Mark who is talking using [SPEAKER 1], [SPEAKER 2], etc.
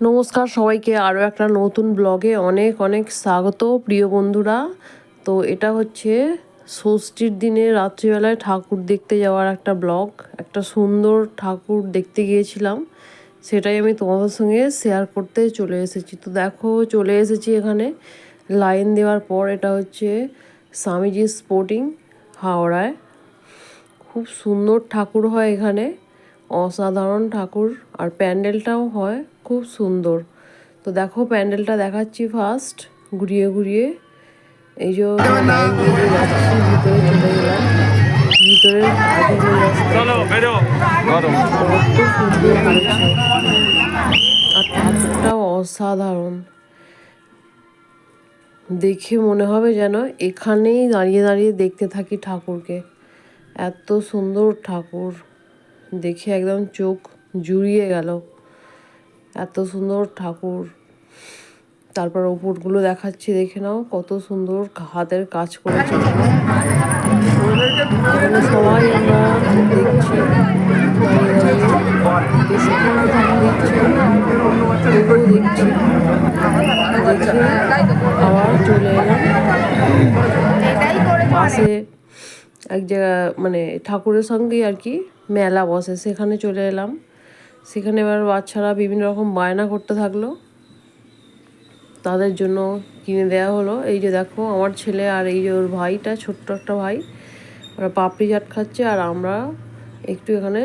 [SPEAKER 1] নমস্কার সবাইকে, আরও একটা নতুন ব্লগে অনেক অনেক স্বাগত প্রিয় বন্ধুরা। তো এটা হচ্ছে ষষ্ঠীর দিনে রাত্রিবেলায় ঠাকুর দেখতে যাওয়ার একটা ব্লগ। একটা সুন্দর ঠাকুর দেখতে গিয়েছিলাম, সেটাই আমি তোমাদের সঙ্গে শেয়ার করতে চলে এসেছি। তো দেখো, চলে এসেছি এখানে লাইন দেওয়ার পর। এটা হচ্ছে স্বামীজি স্পোর্টিং, হাওড়ায়। খুব সুন্দর ঠাকুর হয় এখানে, অসাধারণ ঠাকুর, আর প্যান্ডেলটাও হয় খুব সুন্দর। তো দেখো, প্যান্ডেলটা দেখাচ্ছি ফার্স্ট ঘুরিয়ে ঘুরিয়ে। এই যে লাইন দিয়ে দিয়ে যাচ্ছি, ভিতরে চলে গেলাম। ভিতরের আগুনের রাস্তা কত সুন্দর করেছে, আর ঠাকুরটাও অসাধারণ। দেখে মনে হবে যেন এখানেই দাঁড়িয়ে দাঁড়িয়ে দেখতে থাকি ঠাকুরকে। এত সুন্দর ঠাকুর, দেখে একদম চোখ জুড়িয়ে গেল, এত সুন্দর ঠাকুর। তারপর ওপরগুলো দেখাচ্ছি, দেখে নাও কত সুন্দর হাতের কাজ করেছে। এখানে সবাই আমরা দেখছি দাঁড়িয়ে দাঁড়িয়ে, বেশিক্ষণ থাকতে ইচ্ছে তবুও দেখছি। দেখে আবার চলে এলাম পাশে এক জায়গা, মানে ঠাকুরের সঙ্গেই আর কি মেলা বসে, সেখানে চলে এলাম। সেখানে এবার বাচ্চারা বিভিন্ন রকম বায়না করতে থাকলো, তাদের জন্য কিনে দেওয়া হলো। এই যে দেখো, আমার ছেলে আর এই যে ওর ভাইটা, ছোট্ট একটা ভাই, ওরা পাপড়ি চাট খাচ্ছে, আর আমরা একটু এখানে